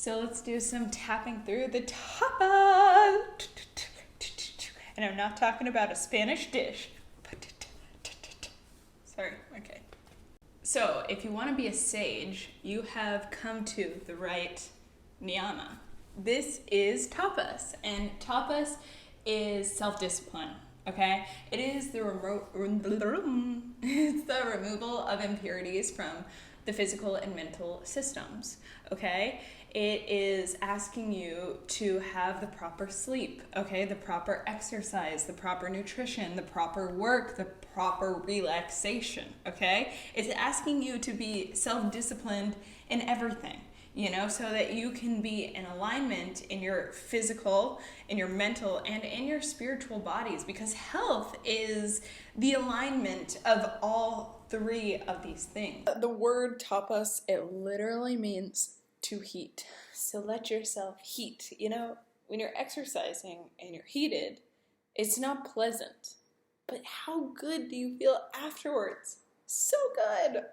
So let's do some tapping through the tapas. And I'm not talking about a Spanish dish. Sorry, okay. So if you want to be a sage, you have come to the right Niyama. This is tapas, and tapas is self-discipline, okay? It is the removal of impurities from the physical and mental systems, okay? It is asking you to have the proper sleep, okay? The proper exercise, the proper nutrition, the proper work, the proper relaxation, okay? It's asking you to be self-disciplined in everything, you know, so that you can be in alignment in your physical, in your mental, and in your spiritual bodies, because health is the alignment of all three of these things. The word tapas, it literally means to heat. So let yourself heat. You know, when you're exercising and you're heated, it's not pleasant. But how good do you feel afterwards? So good.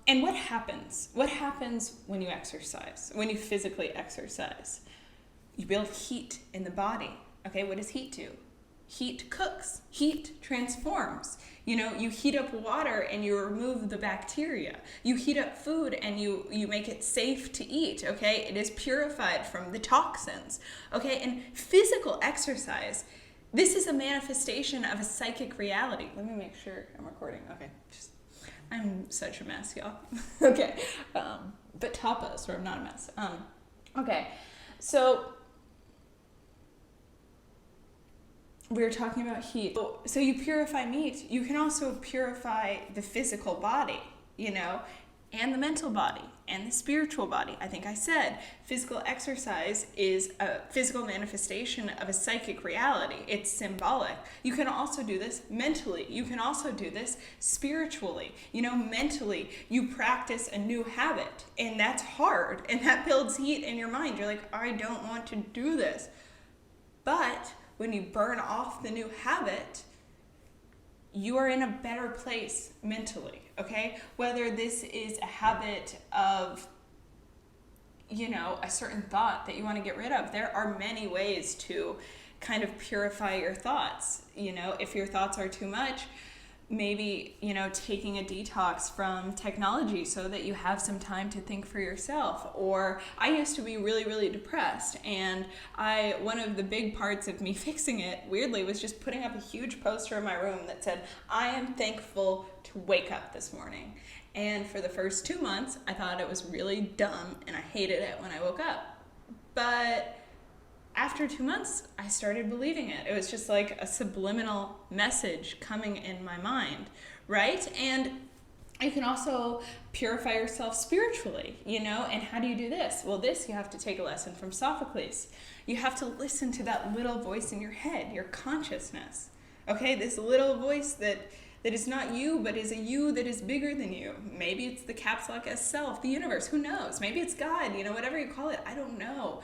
And what happens? What happens when you exercise, when you physically exercise? You build heat in the body. Okay, what does heat do? Heat cooks. Heat transforms. You know, you heat up water and you remove the bacteria. You heat up food and you make it safe to eat, okay? It is purified from the toxins, okay? And physical exercise, this is a manifestation of a psychic reality. Let me make sure I'm recording. Okay, I'm such a mess, y'all. Okay, but tapas, or I'm not a mess. Okay, so we were talking about heat. So you purify meat. You can also purify the physical body, you know, and the mental body and the spiritual body. I think I said physical exercise is a physical manifestation of a psychic reality. It's symbolic. You can also do this mentally. You can also do this spiritually. You know, mentally, you practice a new habit, and that's hard, and that builds heat in your mind. You're like, I don't want to do this. But when you burn off the new habit, you are in a better place mentally, okay? Whether this is a habit of, you know, a certain thought that you want to get rid of, there are many ways to kind of purify your thoughts. You know, if your thoughts are too much, maybe, you know, taking a detox from technology so that you have some time to think for yourself. Or I used to be really, really depressed, and one of the big parts of me fixing it, weirdly, was just putting up a huge poster in my room that said, I am thankful to wake up this morning. And for the first 2 months, I thought it was really dumb, and I hated it when I woke up. But after 2 months, I started believing it. It was just like a subliminal message coming in my mind, right? And you can also purify yourself spiritually, you know? And how do you do this? Well, this you have to take a lesson from Sophocles. You have to listen to that little voice in your head, your consciousness, okay? This little voice that is not you, but is a you that is bigger than you. Maybe it's the caps lock S self, the universe, who knows? Maybe it's God, you know, whatever you call it, I don't know.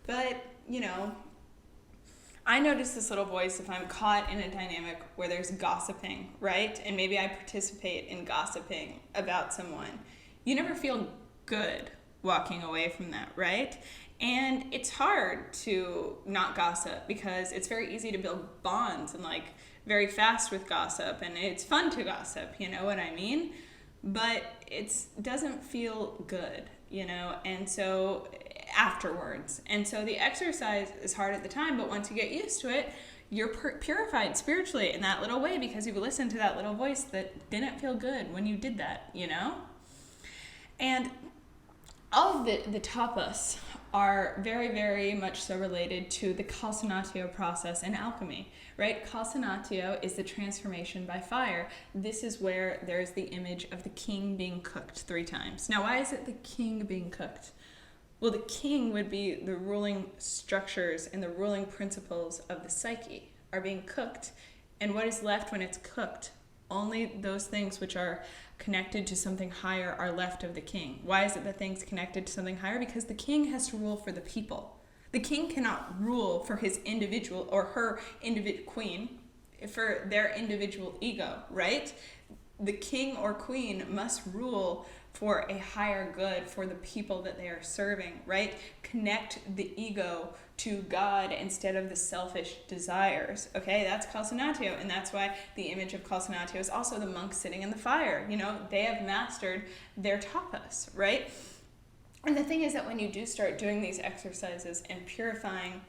But, you know, I notice this little voice if I'm caught in a dynamic where there's gossiping, right? And maybe I participate in gossiping about someone. You never feel good walking away from that, right? And it's hard to not gossip because it's very easy to build bonds and like very fast with gossip, and it's fun to gossip, you know what I mean? But it doesn't feel good, you know, and so afterwards. And so the exercise is hard at the time, but once you get used to it, you're purified spiritually in that little way because you've listened to that little voice that didn't feel good when you did that, you know? And all of the tapas are very, very much so related to the calcinatio process in alchemy, right? Calcinatio is the transformation by fire. This is where there's the image of the king being cooked 3 times. Now, why is it the king being cooked? Well, the king would be the ruling structures and the ruling principles of the psyche are being cooked. And what is left when it's cooked? Only those things which are connected to something higher are left of the king. Why is it that things connected to something higher? Because the king has to rule for the people. The king cannot rule for his individual or her individual queen, for their individual ego, right? The king or queen must rule for a higher good for the people that they are serving, right? Connect the ego to God instead of the selfish desires, okay? That's calcinatio, and that's why the image of calcinatio is also the monk sitting in the fire. You know, they have mastered their tapas, right? And the thing is that when you do start doing these exercises and purifying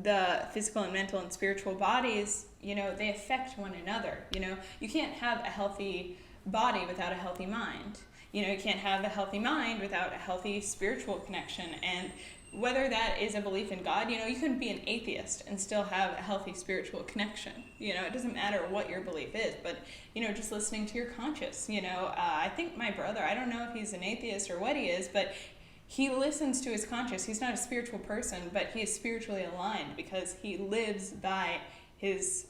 the physical and mental and spiritual bodies, you know, they affect one another. You know, you can't have a healthy body without a healthy mind. You know, you can't have a healthy mind without a healthy spiritual connection. And whether that is a belief in God, you know, you can be an atheist and still have a healthy spiritual connection. You know, it doesn't matter what your belief is, but, you know, just listening to your conscience. You know, I think my brother, I don't know if he's an atheist or what he is, but he listens to his conscience. He's not a spiritual person, but he is spiritually aligned because he lives by his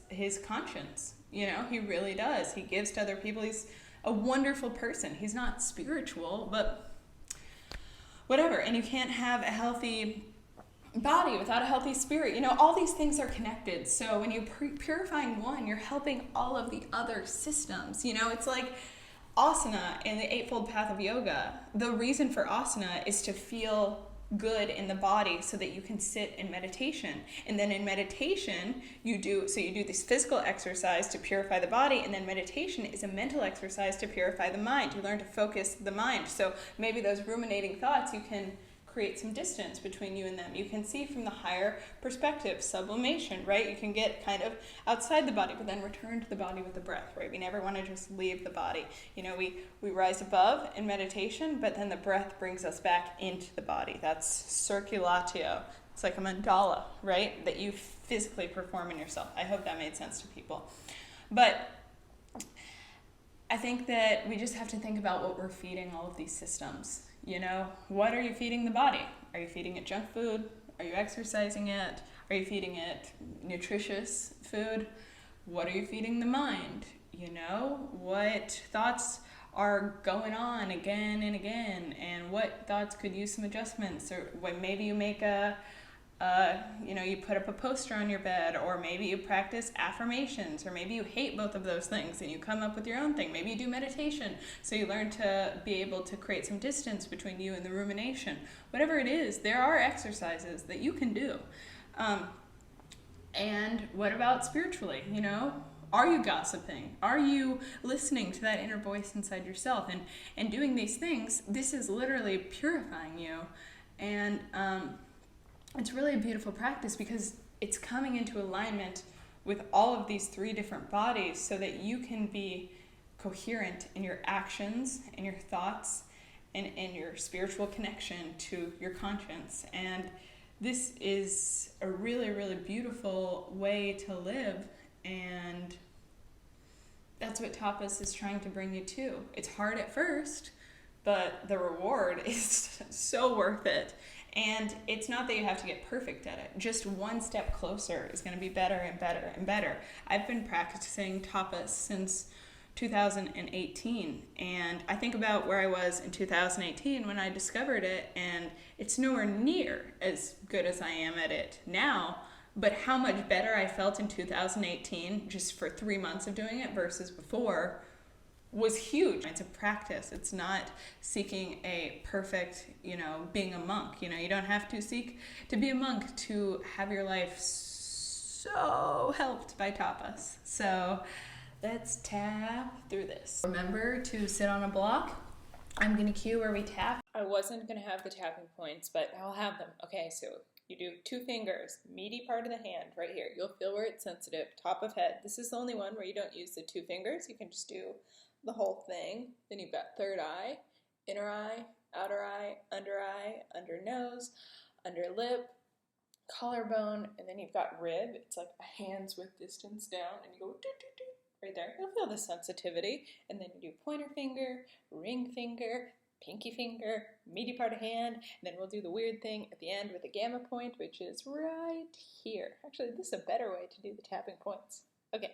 conscience. You know, he really does. He gives to other people. He's a wonderful person. He's not spiritual, but whatever. And you can't have a healthy body without a healthy spirit. You know, all these things are connected. So when you're purifying one, you're helping all of the other systems. You know, it's like asana in the Eightfold Path of Yoga. The reason for asana is to feel good in the body so that you can sit in meditation. And then in meditation, you do this physical exercise to purify the body, and then meditation is a mental exercise to purify the mind. You learn to focus the mind. So maybe those ruminating thoughts, you can create some distance between you and them. You can see from the higher perspective, sublimation, right? You can get kind of outside the body, but then return to the body with the breath, right? We never want to just leave the body. You know, we rise above in meditation, but then the breath brings us back into the body. That's circulatio. It's like a mandala, right? That you physically perform in yourself. I hope that made sense to people. But I think that we just have to think about what we're feeding all of these systems. You know, what are you feeding the body? Are you feeding it junk food? Are you exercising it? Are you feeding it nutritious food? What are you feeding the mind? You know, what thoughts are going on again and again, and what thoughts could use some adjustments? Or when maybe you make you put up a poster on your bed, or maybe you practice affirmations, or maybe you hate both of those things and you come up with your own thing. Maybe you do meditation, so you learn to be able to create some distance between you and the rumination. Whatever it is, there are exercises that you can do. And what about spiritually? You know, are you gossiping? Are you listening to that inner voice inside yourself? And doing these things, this is literally purifying you. And it's really a beautiful practice because it's coming into alignment with all of these three different bodies so that you can be coherent in your actions and your thoughts and in your spiritual connection to your conscience. And this is a really, really beautiful way to live, and that's what tapas is trying to bring you to. It's hard at first, but the reward is so worth it. And it's not that you have to get perfect at it. Just one step closer is going to be better and better and better. I've been practicing tapas since 2018, and I think about where I was in 2018 when I discovered it, and it's nowhere near as good as I am at it now, but how much better I felt in 2018 just for 3 months of doing it versus before was huge. It's a practice. It's not seeking a perfect, being a monk. You don't have to seek to be a monk to have your life so helped by tapas. So let's tap through this. Remember to sit on a block. I'm going to cue where we tap. I wasn't going to have the tapping points, but I'll have them. Okay, so you do 2 fingers, meaty part of the hand right here. You'll feel where it's sensitive, top of head. This is the only one where you don't use the 2 fingers. You can just do the whole thing. Then you've got third eye, inner eye, outer eye, under nose, under lip, collarbone, and then you've got rib. It's like a hands width distance down, and you go right there. You'll feel the sensitivity. And then you do pointer finger, ring finger, pinky finger, meaty part of hand, and then we'll do the weird thing at the end with the gamma point, which is right here. Actually, this is a better way to do the tapping points. Okay.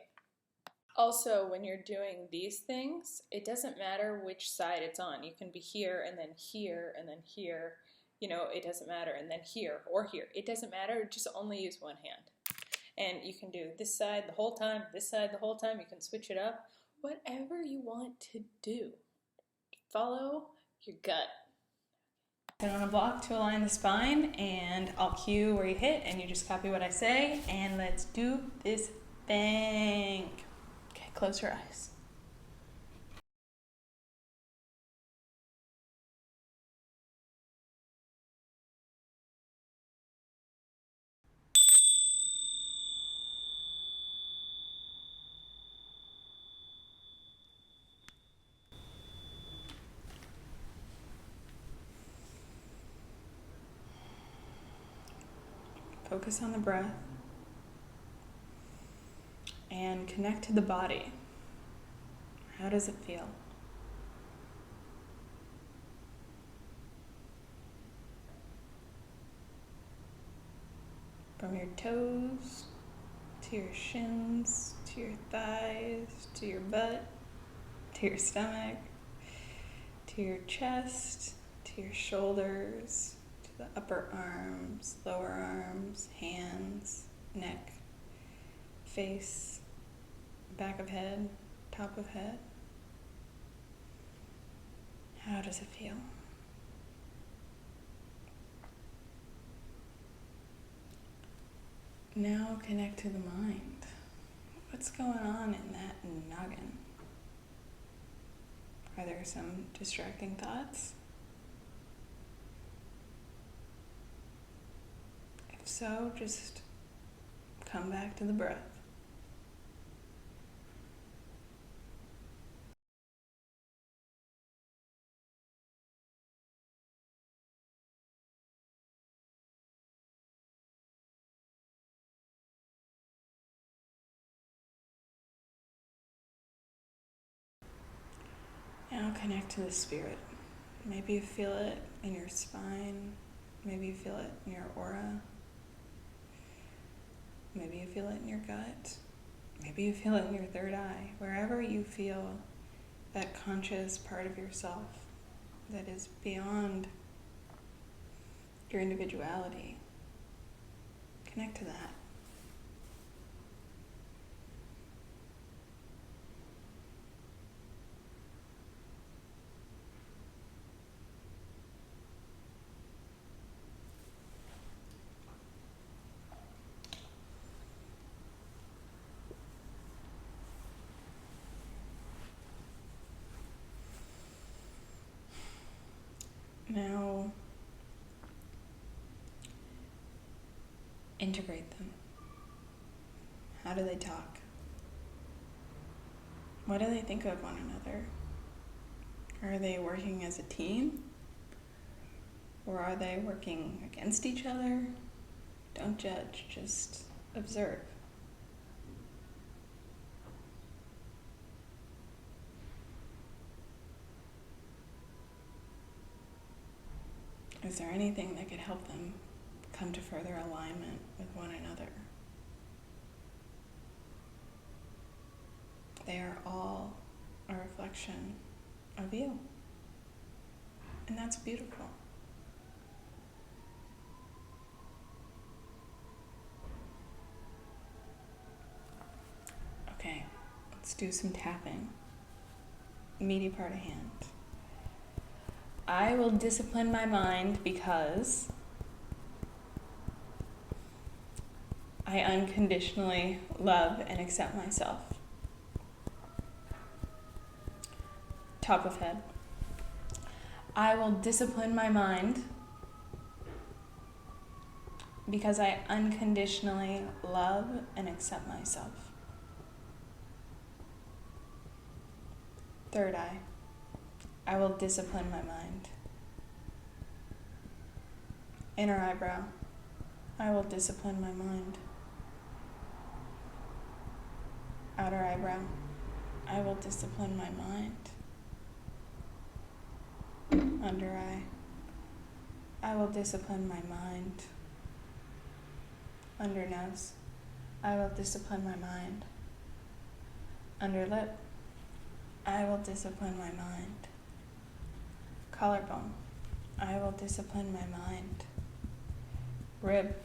Also, when you're doing these things, it doesn't matter which side it's on. You can be here and then here and then here. It doesn't matter. And then here or here. It doesn't matter. Just only use one hand. And you can do this side the whole time, this side the whole time. You can switch it up. Whatever you want to do. Follow your gut. Put on a block to align the spine, and I'll cue where you hit, and you just copy what I say, and let's do this thing. Okay, close your eyes. Focus on the breath and connect to the body. How does it feel? From your toes to your shins, to your thighs, to your butt, to your stomach, to your chest, to your shoulders, to the upper arms, lower arms, hands, neck, face, back of head, top of head. How does it feel? Now connect to the mind. What's going on in that noggin? Are there some distracting thoughts? If so, just come back to the breath. Now connect to the spirit. Maybe you feel it in your spine. Maybe you feel it in your aura. Maybe you feel it in your gut. Maybe you feel it in your third eye. Wherever you feel that conscious part of yourself that is beyond your individuality, connect to that. Now, integrate them. How do they talk? What do they think of one another? Are they working as a team? Or are they working against each other? Don't judge, just observe. Is there anything that could help them come to further alignment with one another? They are all a reflection of you. And that's beautiful. Okay, let's do some tapping. Meaty part of hand. I will discipline my mind because I unconditionally love and accept myself. Top of head. I will discipline my mind because I unconditionally love and accept myself. Third eye. I will discipline my mind. Inner eyebrow. I will discipline my mind. Outer eyebrow. I will discipline my mind. Under eye. I will discipline my mind. Under nose. I will discipline my mind. Under lip. I will discipline my mind. Collarbone. I will discipline my mind. Rib.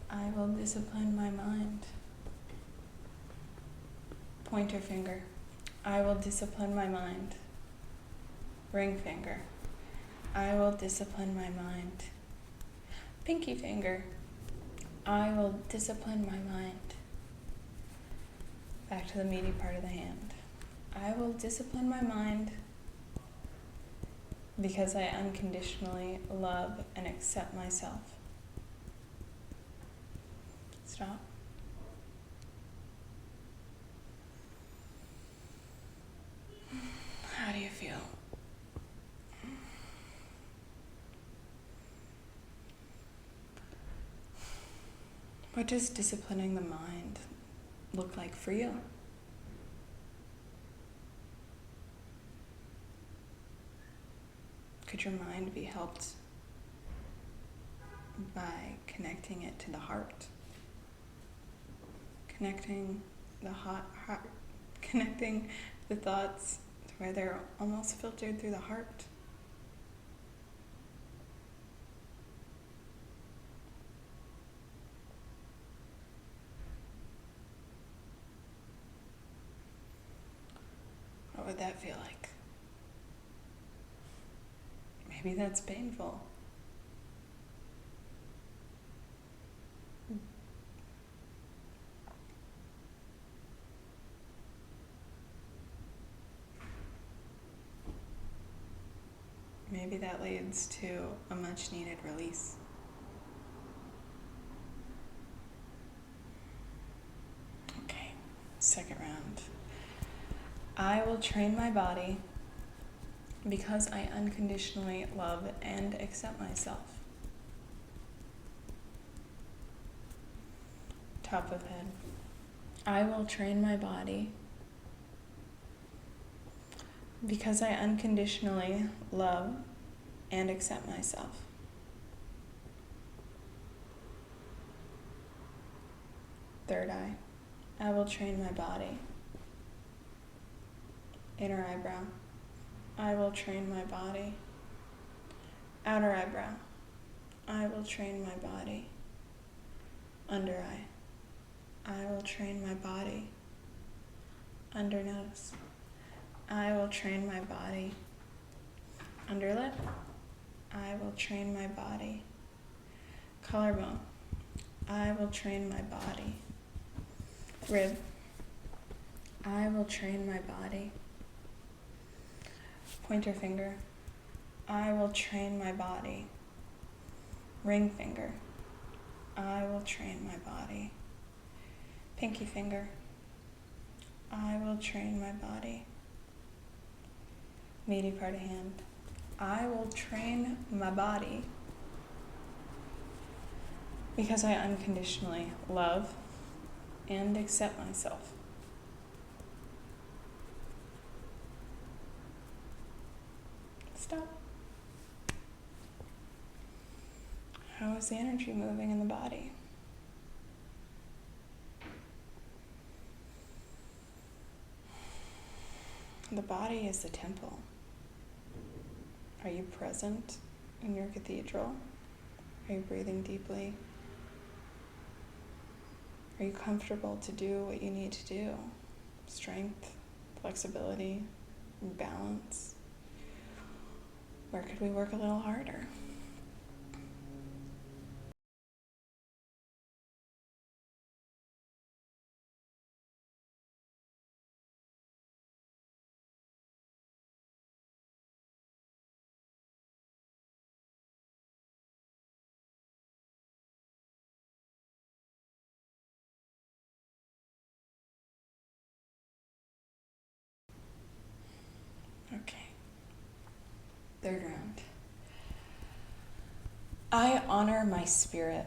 I will discipline my mind. Pointer finger. I will discipline my mind. Ring finger. I will discipline my mind. Pinky finger. I will discipline my mind. Back to the meaty part of the hand. I will discipline my mind because I unconditionally love and accept myself. Stop. How do you feel? What does disciplining the mind look like for you? Could your mind be helped by connecting it to the heart? Connecting connecting the thoughts to where they're almost filtered through the heart. What would that feel like? Maybe that's painful. Maybe that leads to a much needed release. Okay, second round. I will train my body because I unconditionally love and accept myself. Top of head. I will train my body because I unconditionally love and accept myself. Third eye. I will train my body. Inner eyebrow. I will train my body. Outer eyebrow. I will train my body. Under eye. I will train my body. Under nose. I will train my body. Under lip. I will train my body. Collarbone. I will train my body. Rib. I will train my body. Pointer finger. I will train my body. Ring finger. I will train my body. Pinky finger. I will train my body. Meaty part of hand. I will train my body because I unconditionally love and accept myself. Stop. How is the energy moving in the body? The body is the temple. Are you present in your cathedral? Are you breathing deeply? Are you comfortable to do what you need to do? Strength, flexibility, balance. Where could we work a little harder? Okay. Third round. I honor my spirit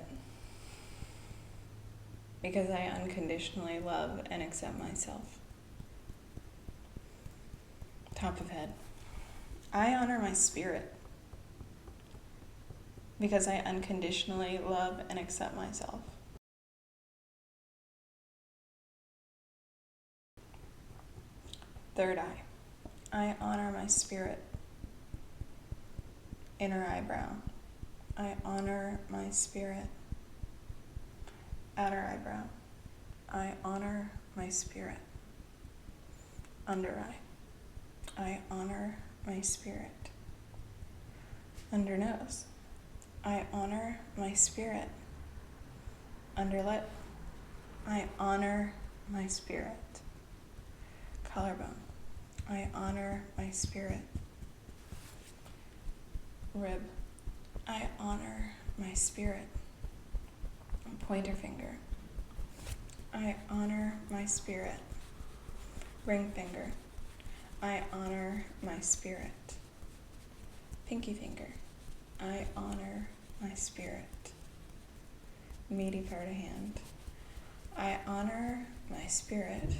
because I unconditionally love and accept myself. Top of head. I honor my spirit because I unconditionally love and accept myself. Third eye. I honor my spirit. Inner eyebrow. I honor my spirit. Outer eyebrow. I honor my spirit. Under eye. I honor my spirit. Under nose, I honor my spirit. Under lip, I honor my spirit. Collarbone, I honor my spirit. Rib, I honor my spirit. Pointer finger, I honor my spirit. Ring finger, I honor my spirit. Pinky finger, I honor my spirit. Meaty part of hand, I honor my spirit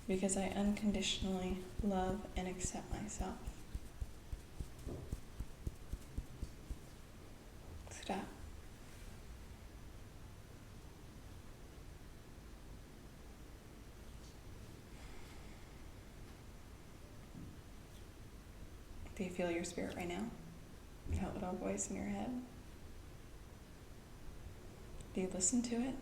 because I unconditionally love and accept myself. Stop. Do you feel your spirit right now? That little voice in your head? Do you listen to it?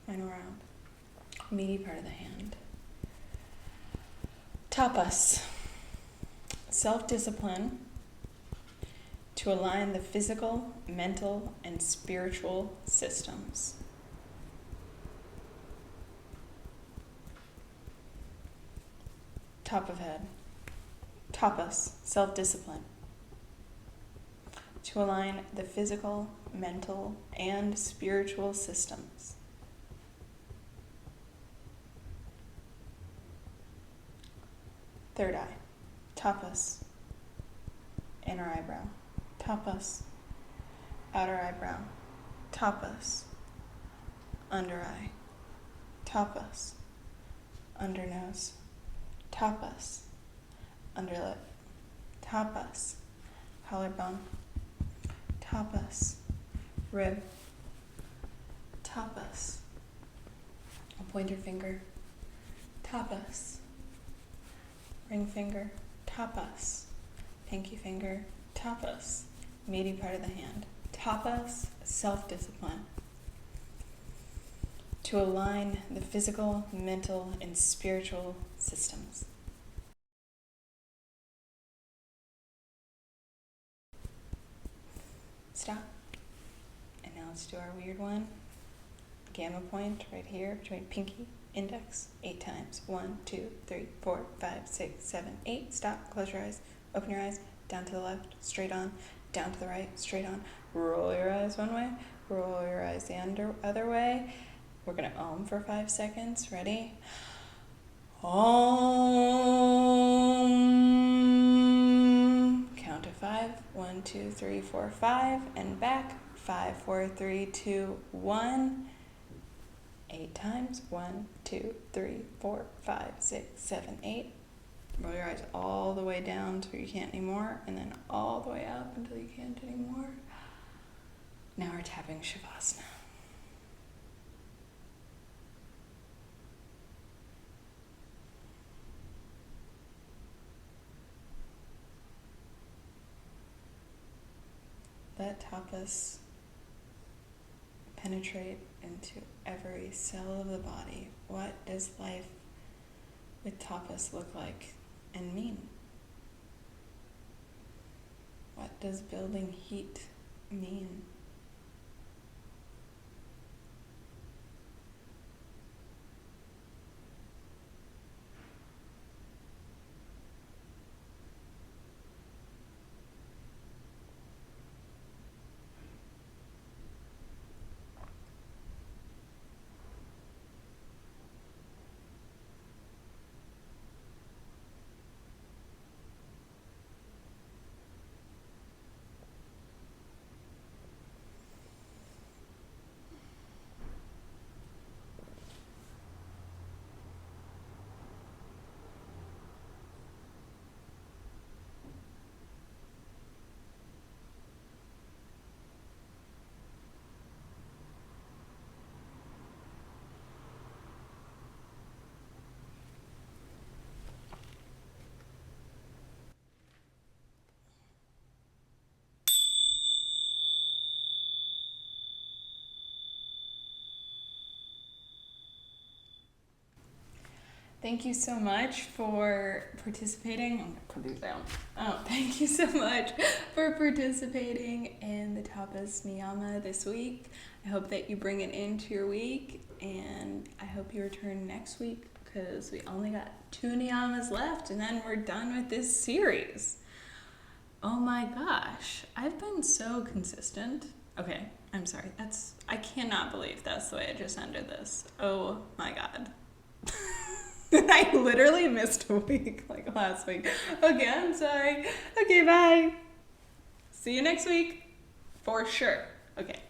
Final round. Meaty part of the hand. Tapas. Self-discipline to align the physical, mental, and spiritual systems. Top of head. Tapas. Self-discipline to align the physical, mental, and spiritual systems. Third eye. Tapas. Inner eyebrow. Tapas. Outer eyebrow. Tapas. Under eye. Tapas. Under nose. Tapas. Under lip. Tapas. Collarbone. Tapas. Rib. Tapas. A pointer finger. Tapas. Ring finger. Tapas. Pinky finger. Tapas. Meaty part of the hand. Tapas. Self-discipline to align the physical, mental, and spiritual systems. Stop. And now let's do our weird one. Gamma point right here between pinky, index, 8 times. 1, 2, 3, 4, 5, 6, 7, 8. Stop. Close your eyes. Open your eyes. Down to the left. Straight on. Down to the right. Straight on. Roll your eyes one way. Roll your eyes the other way. We're going to Om for 5 seconds. Ready? Om. Count to 5. 1, 2, 3, 4, 5. And back. 5, 4, 3, 2, 1. 8 times. 1, 2, 3, 4, 5, 6, 7, 8. Roll your eyes all the way down till you can't anymore, and then all the way up until you can't anymore. Now we're tapping Shavasana. Let tapas penetrate into every cell of the body. What does life with tapas look like and mean? What does building heat mean? Thank you so much for participating. I'm going to put these down. Thank you so much for participating in the Tapas Niyama this week. I hope that you bring it into your week, and I hope you return next week because we only got 2 Niyamas left, and then we're done with this series. Oh my gosh, I've been so consistent. Okay, I'm sorry. I cannot believe that's the way I just ended this. Oh my god. I literally missed a week, like last week. Okay, I'm sorry. Okay, bye. See you next week. For sure. Okay.